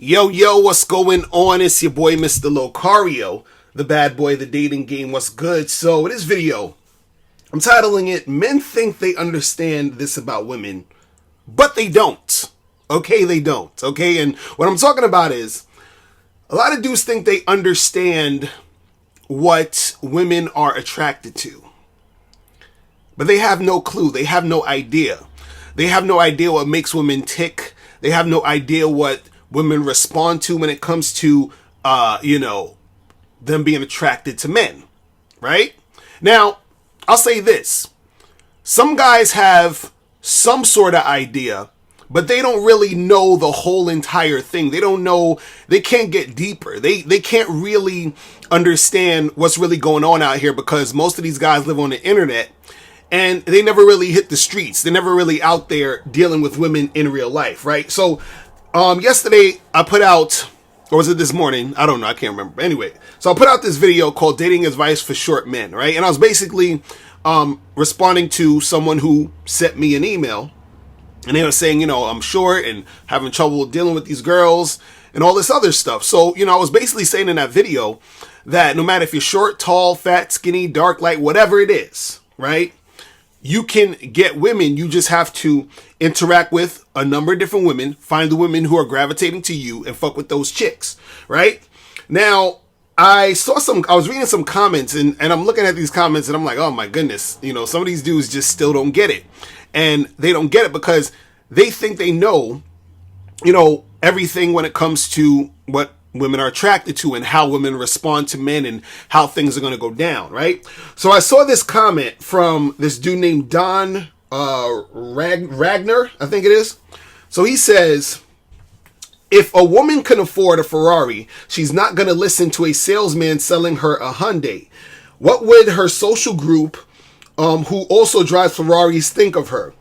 Yo, what's going on? It's your boy, Mr. Locario, the bad boy, the dating game. What's good? So, in this video, I'm titling it, Men Think They Understand This About Women, but They Don't. Okay, they don't. Okay, and what I'm talking about is, a lot of dudes think they understand what women are attracted to, but they have no clue. They have no idea. They have no idea what makes women tick. They have no idea what women respond to when it comes to, them being attracted to men, right? Now, I'll say this. Some guys have some sort of idea, but they don't really know the whole entire thing. They don't know, they can't get deeper. They can't really understand what's really going on out here because most of these guys live on the internet and they never really hit the streets. They're never really out there dealing with women in real life, right? So, yesterday I put out, or was it this morning? I don't know. I can't remember. Anyway, so I put out this video called Dating Advice for Short Men, right? And I was basically responding to someone who sent me an email. And they were saying, I'm short and having trouble dealing with these girls and all this other stuff. So, I was basically saying in that video that no matter if you're short, tall, fat, skinny, dark, light, whatever it is, right? You can get women. You just have to interact with a number of different women, find the women who are gravitating to you and fuck with those chicks, right? Now, I was reading some comments and I'm looking at these comments and I'm like, oh my goodness, some of these dudes just still don't get it. And they don't get it because they think they know, everything when it comes to what women are attracted to and how women respond to men and how things are going to go down, right? So I saw this comment from this dude named Don Ragnar, I think it is. So he says, if a woman can afford a Ferrari, she's not going to listen to a salesman selling her a Hyundai. What would her social group, who also drives Ferraris, think of her?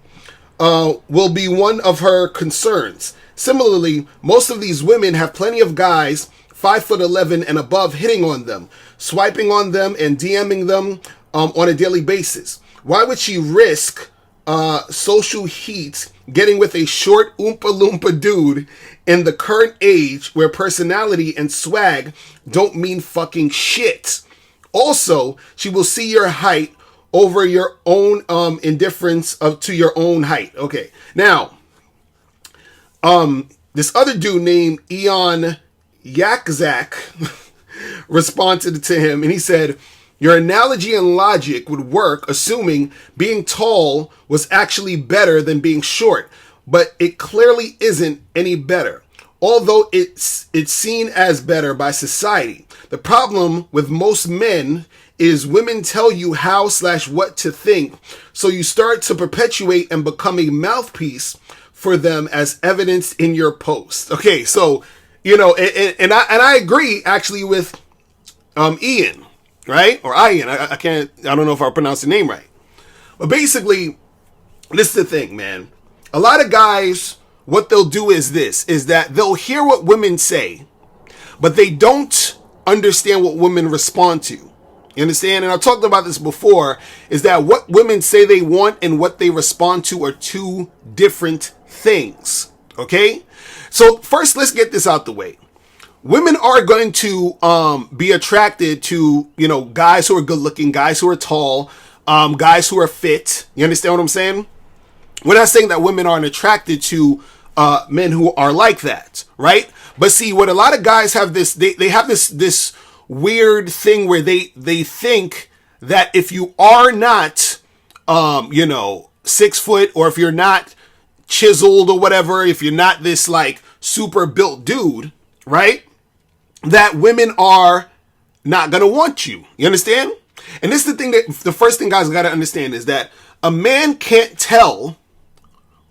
Will be one of her concerns. Similarly, most of these women have plenty of guys 5'11" and above hitting on them, swiping on them and DMing them on a daily basis. Why would she risk social heat getting with a short Oompa Loompa dude in the current age where personality and swag don't mean fucking shit? Also, she will see your height over your own indifference to your own height. Okay, now, this other dude named Eon Yakzak responded to him and he said, your analogy and logic would work assuming being tall was actually better than being short, but it clearly isn't any better, although it's seen as better by society. The problem with most men is women tell you how/what to think, so you start to perpetuate and become a mouthpiece for them as evidenced in your post. Okay, so, and I agree actually with Ian, right? Or Ian, I don't know if I pronounced the name right. But basically, this is the thing, man. A lot of guys, what they'll do is that they'll hear what women say, but they don't understand what women respond to. You understand? And I've talked about this before, is that what women say they want and what they respond to are two different things. Okay? So first, let's get this out the way. Women are going to be attracted to, guys who are good looking, guys who are tall, guys who are fit. You understand what I'm saying? We're not saying that women aren't attracted to men who are like that, right? But see, what a lot of guys have they have this weird thing where they think that if you are not, 6 foot, or if you're not chiseled or whatever, if you're not this like super built dude, right? That women are not going to want you. You understand? And this is the first thing guys got to understand is that a man can't tell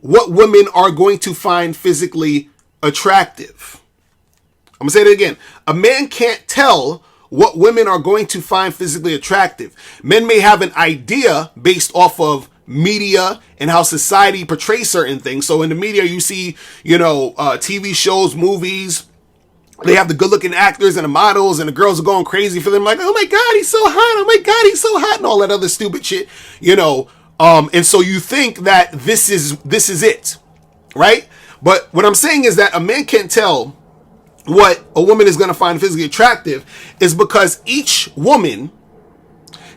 what women are going to find physically attractive. I'm going to say it again. A man can't tell what women are going to find physically attractive. Men may have an idea based off of media and how society portrays certain things. So in the media, you see, TV shows, movies, they have the good looking actors and the models and the girls are going crazy for them. Like, oh my God, he's so hot. Oh my God, he's so hot and all that other stupid shit, and so you think that this is it, right? But what I'm saying is that a man can't tell what a woman is going to find physically attractive is because each woman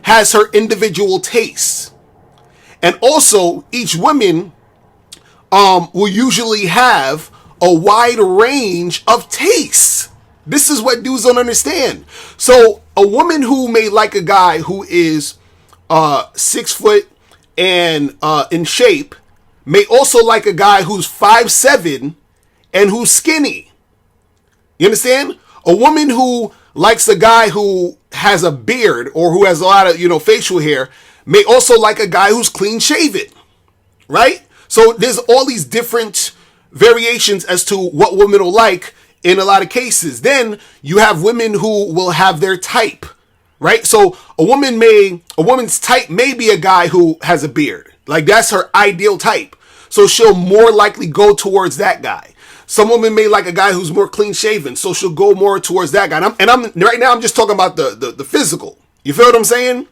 has her individual tastes. And also, each woman will usually have a wide range of tastes. This is what dudes don't understand. So, a woman who may like a guy who is 6 foot and in shape may also like a guy who's 5'7" and who's skinny. You understand? A woman who likes a guy who has a beard or who has a lot of, facial hair may also like a guy who's clean shaven. Right? So there's all these different variations as to what women will like in a lot of cases. Then you have women who will have their type. Right? So a woman's type may be a guy who has a beard. Like that's her ideal type. So she'll more likely go towards that guy. Some women may like a guy who's more clean shaven, so she'll go more towards that guy. And I'm right now I'm just talking about the physical. You feel what I'm saying?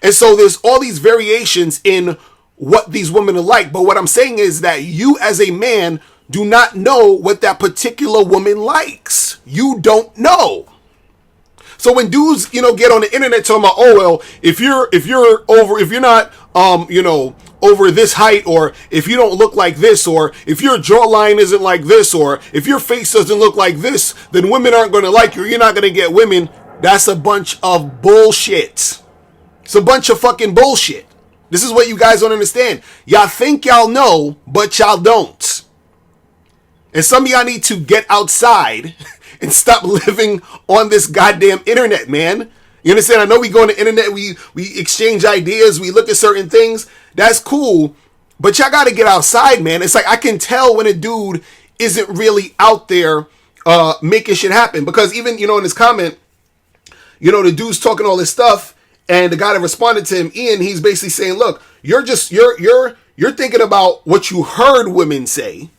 And so there's all these variations in what these women are like. But what I'm saying is that you as a man do not know what that particular woman likes. You don't know. So when dudes, get on the internet talking about, oh well, if you're not over this height, or if you don't look like this, or if your jawline isn't like this, or if your face doesn't look like this, then women aren't going to like you. You're not going to get women. That's a bunch of bullshit. It's a bunch of fucking bullshit. This is what you guys don't understand. Y'all think y'all know, but y'all don't. And some of y'all need to get outside and stop living on this goddamn internet, man. You understand? I know we go on the internet, we exchange ideas, we look at certain things. That's cool. But y'all got to get outside, man. It's like I can tell when a dude isn't really out there making shit happen. Because even, in his comment, the dude's talking all this stuff, and the guy that responded to him, Ian, he's basically saying, look, you're thinking about what you heard women say,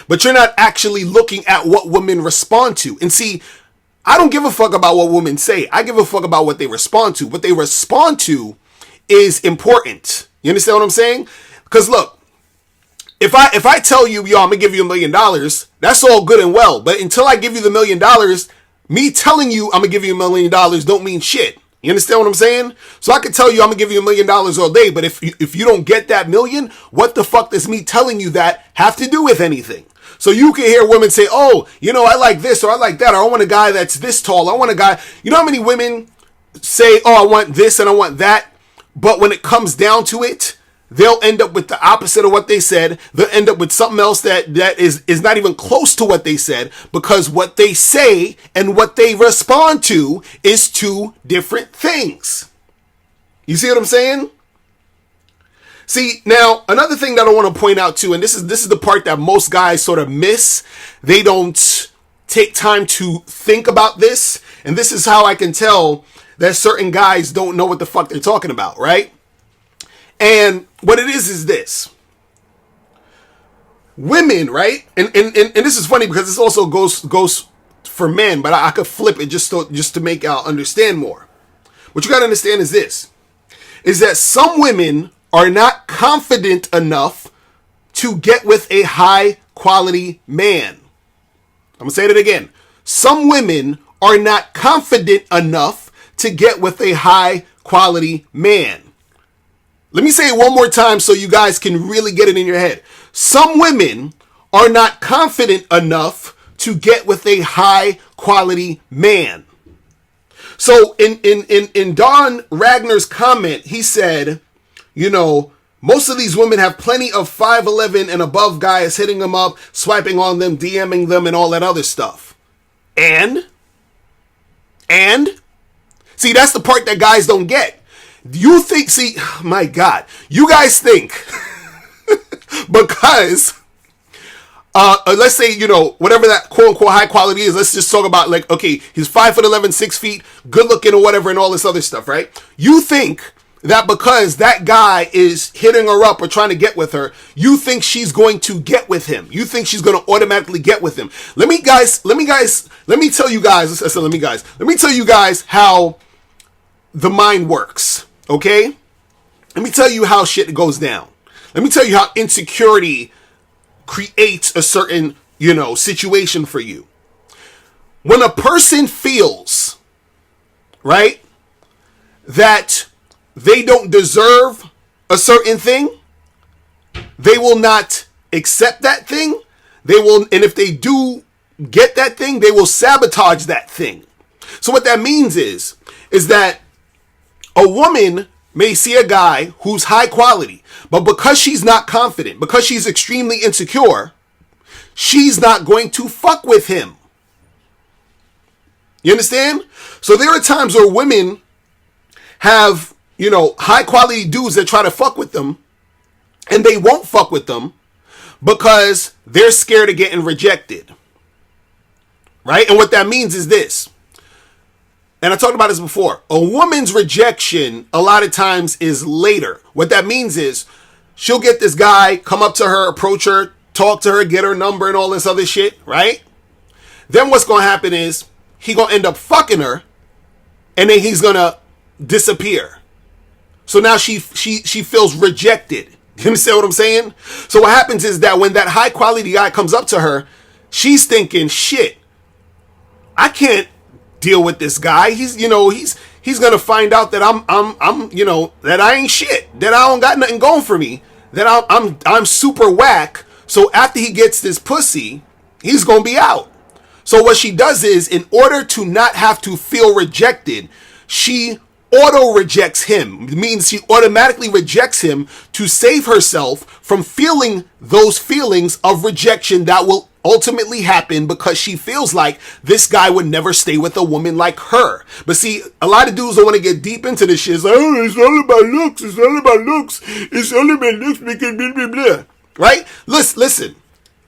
but you're not actually looking at what women respond to. And see, I don't give a fuck about what women say. I give a fuck about what they respond to. What they respond to is important. You understand what I'm saying? Because look, if I tell you, yo, I'm gonna give you $1 million, that's all good and well. But until I give you the $1 million, me telling you I'm gonna give you $1 million don't mean shit. You understand what I'm saying? So I can tell you I'm gonna give you $1 million all day, but if you don't get that million, what the fuck does me telling you that have to do with anything? So you can hear women say, oh, I like this or I like that, or I want a guy that's this tall. I want a guy. You know how many women say, oh, I want this and I want that, but when it comes down to it, they'll end up with the opposite of what they said. They'll end up with something else that is not even close to what they said, because what they say and what they respond to is two different things. You see what I'm saying? See, now, another thing that I want to point out too, and this is the part that most guys sort of miss. They don't take time to think about this, and this is how I can tell that certain guys don't know what the fuck they're talking about, right? And what it is this. Women, right? And this is funny because this also goes for men, but I could flip it just to make y'all understand more. What you got to understand is this, is that some women are not confident enough to get with a high quality man. I'm going to say that again. Some women are not confident enough to get with a high quality man. Let me say it one more time so you guys can really get it in your head. Some women are not confident enough to get with a high quality man. So in Don Ragner's comment, he said, most of these women have plenty of 5'11" and above guys hitting them up, swiping on them, DMing them, and all that other stuff. And see, that's the part that guys don't get. You think, see, my God, you guys think because let's say, whatever that quote unquote high quality is, let's just talk about like, okay, he's 5'11", 6 feet, good looking or whatever, and all this other stuff, right? You think that because that guy is hitting her up or trying to get with her, you think she's going to get with him. You think she's going to automatically get with him. Let me tell you guys how the mind works, okay? Let me tell you how shit goes down. Let me tell you how insecurity creates a certain, situation for you. when a person feels, right, that they don't deserve a certain thing, they will not accept that thing. They will, and if they do get that thing, they will sabotage that thing. So what that means is that a woman may see a guy who's high quality, but because she's not confident, because she's extremely insecure, she's not going to fuck with him. You understand? So there are times where women have, high quality dudes that try to fuck with them, and they won't fuck with them because they're scared of getting rejected. Right? And what that means is this. And I talked about this before. A woman's rejection a lot of times is later. What that means is she'll get this guy, come up to her, approach her, talk to her, get her number and all this other shit, right? Then what's going to happen is he going to end up fucking her, and then he's going to disappear. So now she feels rejected. You understand what I'm saying? So what happens is that when that high quality guy comes up to her, she's thinking, shit, I can't deal with this guy. He's going to find out that I'm that I ain't shit, that I don't got nothing going for me, that I'm super whack. So after he gets this pussy, he's going to be out. So what she does is, in order to not have to feel rejected, she auto rejects him. It means she automatically rejects him to save herself from feeling those feelings of rejection that will ultimately happen, because she feels like this guy would never stay with a woman like her. But see, a lot of dudes don't want to get deep into this shit. It's like, oh, it's all about looks. It's all about looks. It's all about looks because blah, blah, blah. Right? Listen.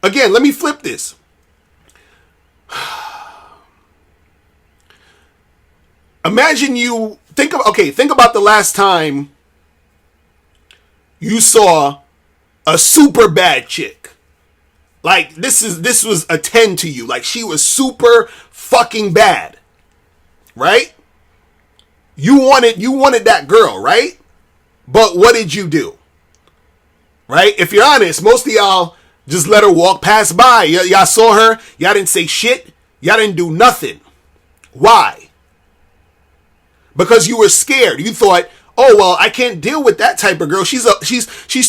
Again, let me flip this. Imagine you think about the last time you saw a super bad chick. Like, this was a 10 to you. Like, she was super fucking bad. Right? You wanted that girl, right? But what did you do? Right? If you're honest, most of y'all just let her walk past by. Y'all saw her. Y'all didn't say shit. Y'all didn't do nothing. Why? Because you were scared. You thought, oh, well, I can't deal with that type of girl. She's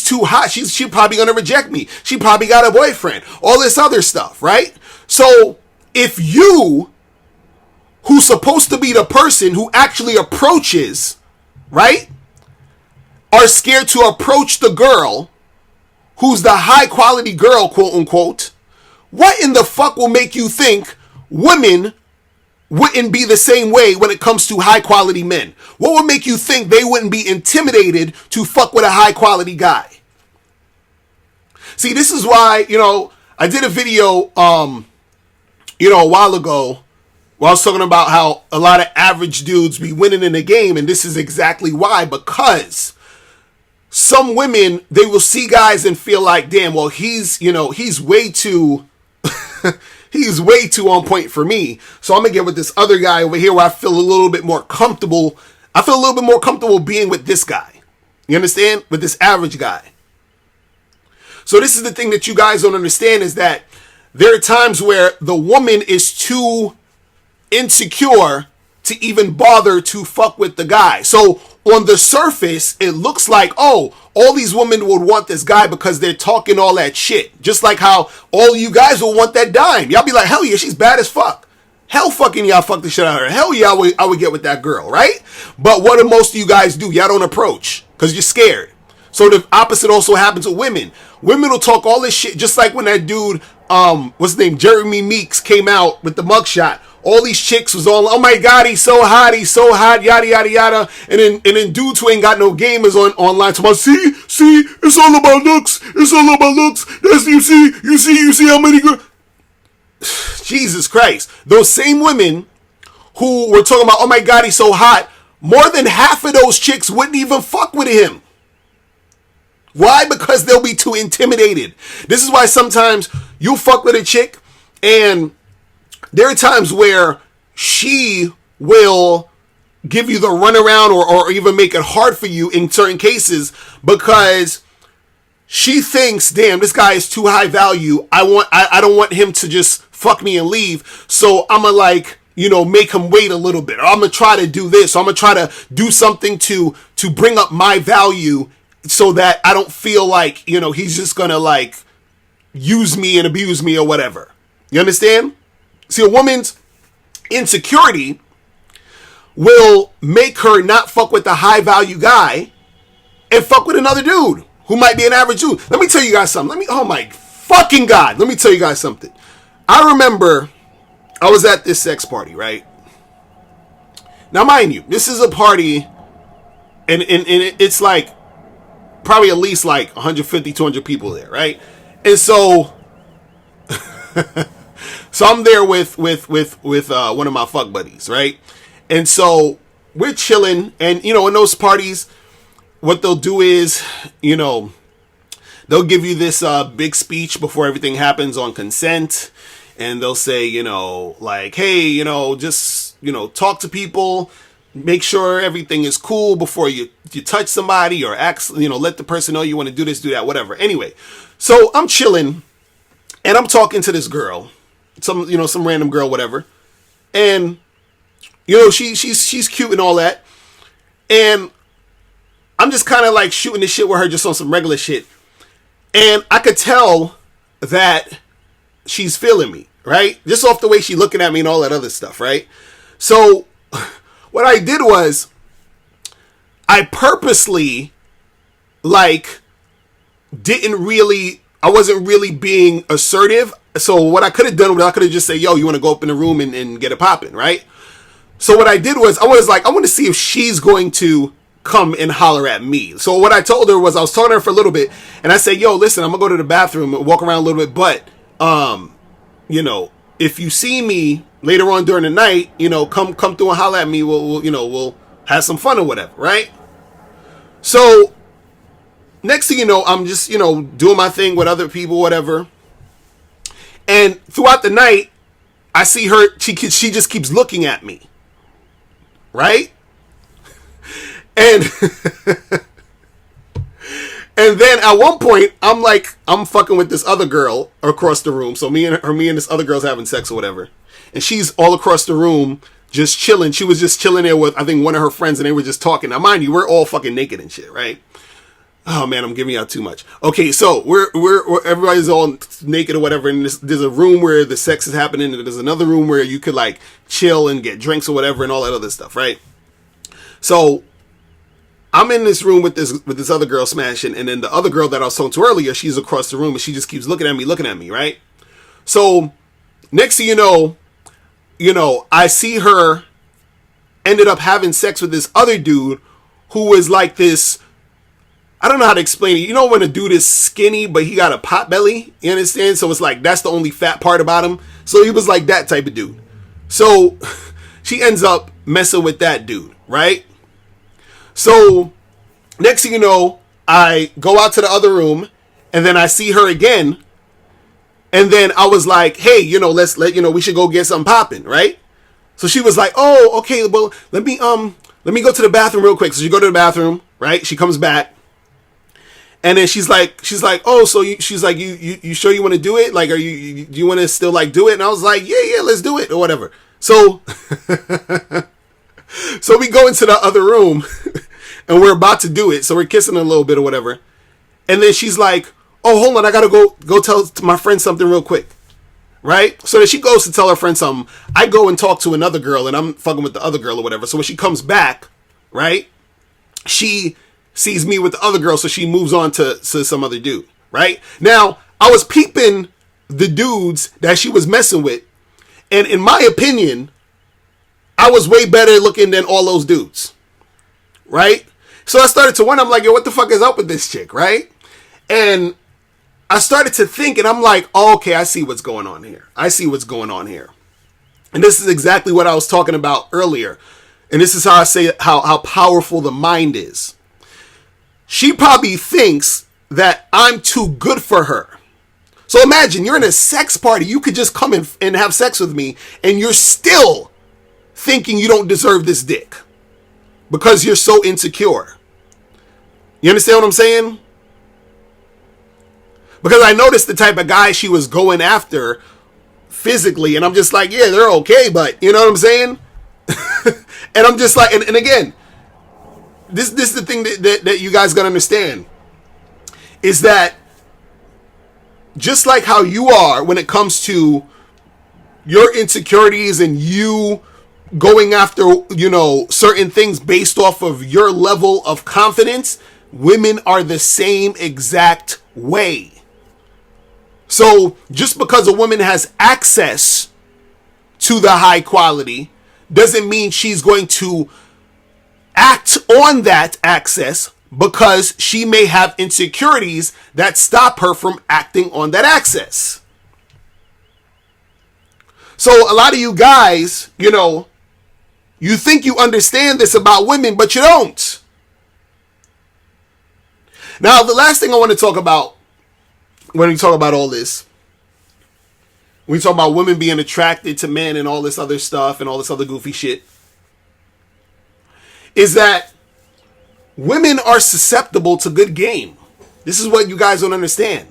too hot. She's probably going to reject me. She probably got a boyfriend. All this other stuff, right? So if you, who's supposed to be the person who actually approaches, right, are scared to approach the girl who's the high quality girl, quote unquote, what in the fuck will make you think women wouldn't be the same way when it comes to high quality men? What would make you think they wouldn't be intimidated to fuck with a high quality guy? See, this is why, I did a video, a while ago where I was talking about how a lot of average dudes be winning in the game. And this is exactly why, because some women, they will see guys and feel like, damn, well, he's way too, he's way too on point for me. So I'm going to get with this other guy over here where I feel a little bit more comfortable. I feel a little bit more comfortable being with this guy. You understand? With this average guy. So this is the thing that you guys don't understand, is that there are times where the woman is too insecure to even bother to fuck with the guy. So on the surface, it looks like, oh, all these women would want this guy because they're talking all that shit. Just like how all you guys will want that dime. Y'all be like, hell yeah, she's bad as fuck. Hell fucking y'all fuck the shit out of her. Hell yeah, I would get with that girl, right? But what do most of you guys do? Y'all don't approach because you're scared. So the opposite also happens with women. Women will talk all this shit, just like when that dude, what's his name, Jeremy Meeks, came out with the mugshot. All these chicks was all, oh my God, he's so hot, yada, yada, yada. And then dudes who ain't got no game is online talking about, see, it's all about looks. It's all about looks. That's, you see how many girls. Jesus Christ. Those same women who were talking about, oh my God, he's so hot, more than half of those chicks wouldn't even fuck with him. Why? Because they'll be too intimidated. This is why sometimes you'll fuck with a chick and there are times where she will give you the runaround or even make it hard for you in certain cases because she thinks, damn, this guy is too high value. I don't want him to just fuck me and leave. So I'm gonna like, you know, make him wait a little bit. Or I'm gonna try to do this. Or I'm gonna try to do something to bring up my value so that I don't feel like, you know, he's just gonna like use me and abuse me or whatever. You understand? See, a woman's insecurity will make her not fuck with the high value guy and fuck with another dude who might be an average dude. Let me tell you guys something. Oh my fucking God. Let me tell you guys something. I remember I was at this sex party, right? Now, mind you, this is a party and it's like probably at least like 150, 200 people there, right? And so, so I'm there with one of my fuck buddies, right? And so we're chilling, and you know, in those parties, what they'll do is, you know, they'll give you this big speech before everything happens on consent, and they'll say, you know, like, hey, you know, just, you know, talk to people, make sure everything is cool before you touch somebody or ask, you know, let the person know you want to do this, do that, whatever. Anyway, so I'm chilling, and I'm talking to this girl, some random girl, whatever, and you know, she's cute and all that, and I'm just kind of like shooting this shit with her just on some regular shit. And I could tell that she's feeling me, right? Just off the way she's looking at me and all that other stuff, right? So what I did was I purposely like I wasn't really being assertive. So what I could have done was I could have just said, yo, you want to go up in the room and get it popping, right? So what I did was I want to see if she's going to come and holler at me. So what I told her was I was talking to her for a little bit, and I said, yo, listen, I'm gonna go to the bathroom and walk around a little bit, but you know, if you see me later on during the night, you know, come through and holler at me. We'll have some fun or whatever, right? So next thing you know, I'm just, you know, doing my thing with other people, whatever. And throughout the night, I see her. She just keeps looking at me. Right? And and then at one point I'm fucking with this other girl across the room. So me and this other girl's having sex or whatever. And she's all across the room just chilling. She was just chilling there with I think one of her friends, and they were just talking. Now mind you, we're all fucking naked and shit, right? Oh man, I'm giving out too much. Okay, so we're everybody's all naked or whatever, and there's a room where the sex is happening, and there's another room where you could like chill and get drinks or whatever and all that other stuff, right? So I'm in this room with this other girl smashing, and then the other girl that I was talking to earlier, she's across the room, and she just keeps looking at me, right? So next thing you know, I see her ended up having sex with this other dude who was like this. I don't know how to explain it. You know when a dude is skinny, but he got a pot belly? You understand? So it's like, that's the only fat part about him. So he was like that type of dude. So she ends up messing with that dude, right? So next thing you know, I go out to the other room, and then I see her again. And then I was like, hey, you know, we should go get something popping, right? So she was like, oh, okay, well, let me go to the bathroom real quick. So she go to the bathroom, right? She comes back. And then she's like, oh, so she's like, you sure you want to do it? Like, do you want to still like do it? And I was like, yeah, let's do it or whatever. So, so we go into the other room and we're about to do it. So we're kissing a little bit or whatever. And then she's like, oh, hold on. I got to go tell my friend something real quick. Right. So then she goes to tell her friend something. I go and talk to another girl, and I'm fucking with the other girl or whatever. So when she comes back, right, she sees me with the other girl, so she moves on to some other dude, right? Now, I was peeping the dudes that she was messing with, and in my opinion, I was way better looking than all those dudes, right? So I started to wonder, I'm like, yo, what the fuck is up with this chick, right? And I started to think, and I'm like, oh, okay, I see what's going on here. And this is exactly what I was talking about earlier. And this is how I say how powerful the mind is. She probably thinks that I'm too good for her. So imagine you're in a sex party. You could just come in and have sex with me, and you're still thinking you don't deserve this dick because you're so insecure. You understand what I'm saying? Because I noticed the type of guy she was going after physically, and I'm just like, yeah, they're okay, but you know what I'm saying? And I'm just like, and again, this is the thing that you guys gotta understand, is that just like how you are when it comes to your insecurities and you going after, you know, certain things based off of your level of confidence, women are the same exact way. So just because a woman has access to the high quality doesn't mean she's going to act on that access, because she may have insecurities that stop her from acting on that access. So a lot of you guys, you know, you think you understand this about women, but you don't. Now, the last thing I want to talk about when we talk about all this, when we talk about women being attracted to men and all this other stuff and all this other goofy shit, is that women are susceptible to good game. This is what you guys don't understand.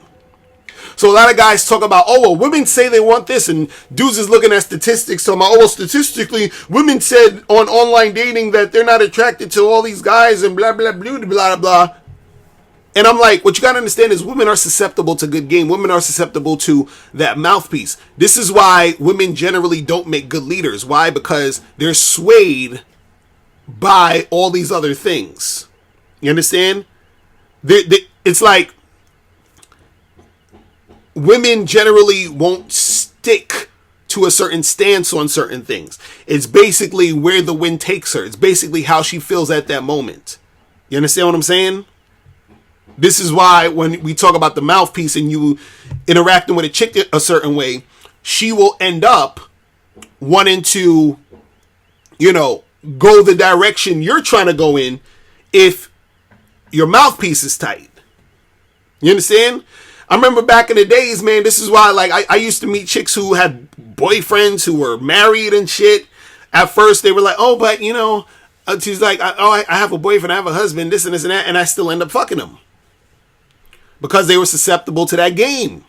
So a lot of guys talk about, oh, well, women say they want this, and dudes is looking at statistics. So, oh, well, statistically, women said on online dating that they're not attracted to all these guys and blah, blah, blah, blah, blah. And I'm like, what you got to understand is women are susceptible to good game. Women are susceptible to that mouthpiece. This is why women generally don't make good leaders. Why? Because they're swayed by all these other things. You understand? It's like women generally won't stick to a certain stance on certain things. It's basically where the wind takes her. It's basically how she feels at that moment. You understand what I'm saying? This is why when we talk about the mouthpiece and you interacting with a chick a certain way, she will end up wanting to, you know, go the direction you're trying to go in if your mouthpiece is tight. You understand? I remember back in the days, man, this is why, like, I used to meet chicks who had boyfriends who were married and shit. At first, they were like, oh, but, you know, she's like, I have a boyfriend, I have a husband, this and this and that, and I still end up fucking them. Because they were susceptible to that game.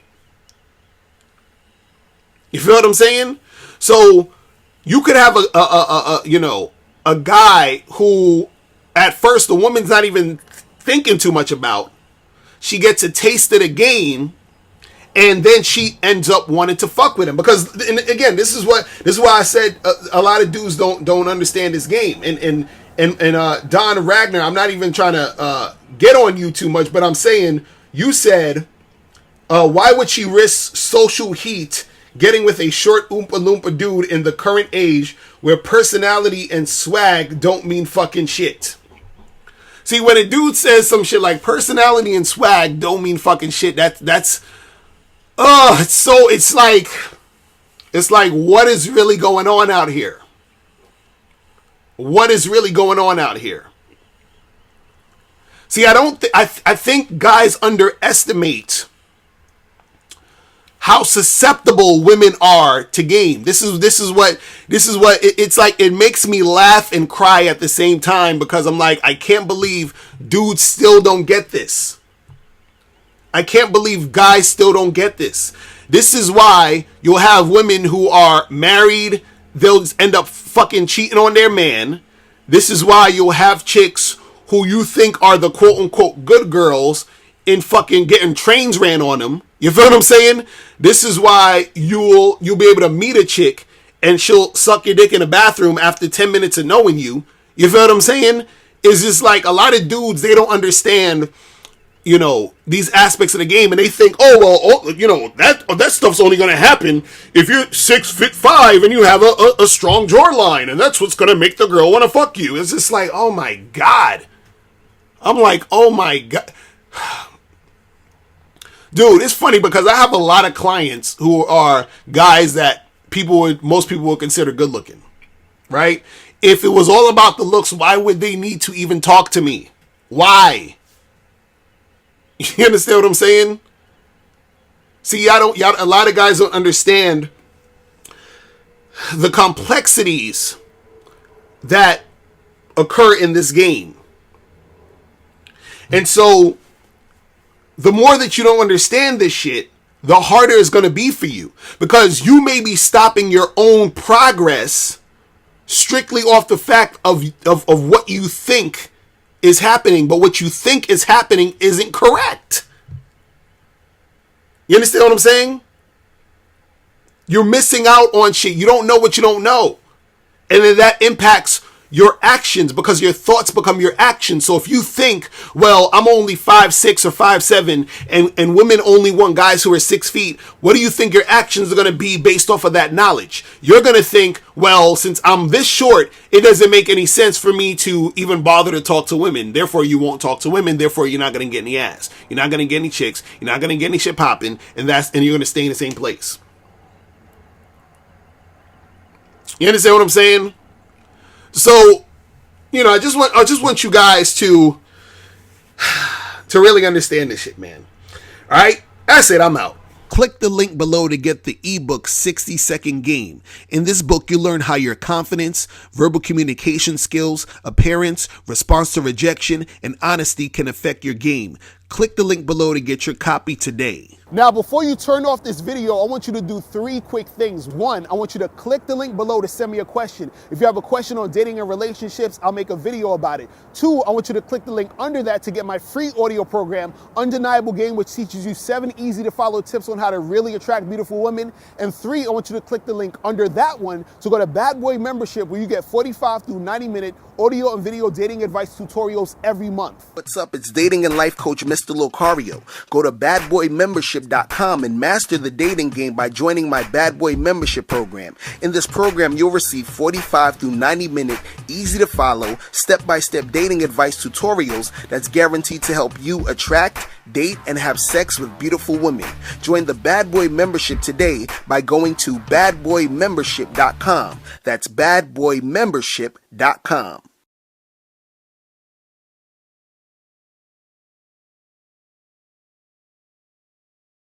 You feel what I'm saying? So, you could have a guy who, at first, the woman's not even thinking too much about. She gets a taste of the game, and then she ends up wanting to fuck with him. Because, and again, this is why I said a lot of dudes don't understand this game. And Don Ragnar, I'm not even trying to get on you too much, but I'm saying, you said, why would she risk social heat getting with a short Oompa Loompa dude in the current age where personality and swag don't mean fucking shit? See, when a dude says some shit like personality and swag don't mean fucking shit, it's like, what is really going on out here? What is really going on out here? See, I think guys underestimate how susceptible women are to game. This is what it's like. It makes me laugh and cry at the same time, because I'm like, I can't believe dudes still don't get this. I can't believe guys still don't get this. This is why you'll have women who are married, they'll end up fucking cheating on their man. This is why you'll have chicks who you think are the quote unquote good girls in fucking getting trains ran on them. You feel what I'm saying? This is why you'll be able to meet a chick and she'll suck your dick in the bathroom after 10 minutes of knowing you. You feel what I'm saying? It's just like a lot of dudes, they don't understand, you know, these aspects of the game, and they think, that stuff's only going to happen if you're 6'5" and you have a strong jawline, and that's what's going to make the girl want to fuck you. It's just like, oh my God. I'm like, oh my God. Dude, it's funny because I have a lot of clients who are guys that most people would consider good looking, right? If it was all about the looks, why would they need to even talk to me? Why? You understand what I'm saying? See, a lot of guys don't understand the complexities that occur in this game. And so, the more that you don't understand this shit, the harder it's going to be for you, because you may be stopping your own progress strictly off the fact of what you think is happening, but what you think is happening isn't correct. You understand what I'm saying? You're missing out on shit. You don't know what you don't know. And then that impacts your actions, because your thoughts become your actions. So if you think, well, I'm only 5'6" or 5'7", and women only want guys who are 6 feet, what do you think your actions are going to be based off of that knowledge? You're going to think, well, since I'm this short, it doesn't make any sense for me to even bother to talk to women. Therefore, you won't talk to women. Therefore, you're not going to get any ass. You're not going to get any chicks. You're not going to get any shit popping. And you're going to stay in the same place. You understand what I'm saying? So, I just want you guys to really understand this shit, man. All right? That's it. I'm out. Click the link below to get the ebook 60-Second Game. In this book, you learn how your confidence, verbal communication skills, appearance, response to rejection, and honesty can affect your game. Click the link below to get your copy today. Now, before you turn off this video, I want you to do 3 quick things. 1, I want you to click the link below to send me a question. If you have a question on dating and relationships, I'll make a video about it. 2, I want you to click the link under that to get my free audio program, Undeniable Game, which teaches you 7 easy to follow tips on how to really attract beautiful women. And 3, I want you to click the link under that one to go to Bad Boy Membership, where you get 45 through 90-minute audio and video dating advice tutorials every month. What's up? It's dating and life coach Mr. Locario. Go to badboymembership.com and master the dating game by joining my Bad Boy Membership program. In this program, you'll receive 45 through 90-minute, easy to follow, step-by-step dating advice tutorials that's guaranteed to help you attract, date, and have sex with beautiful women. Join the Bad Boy Membership today by going to badboymembership.com. That's badboymembership.com.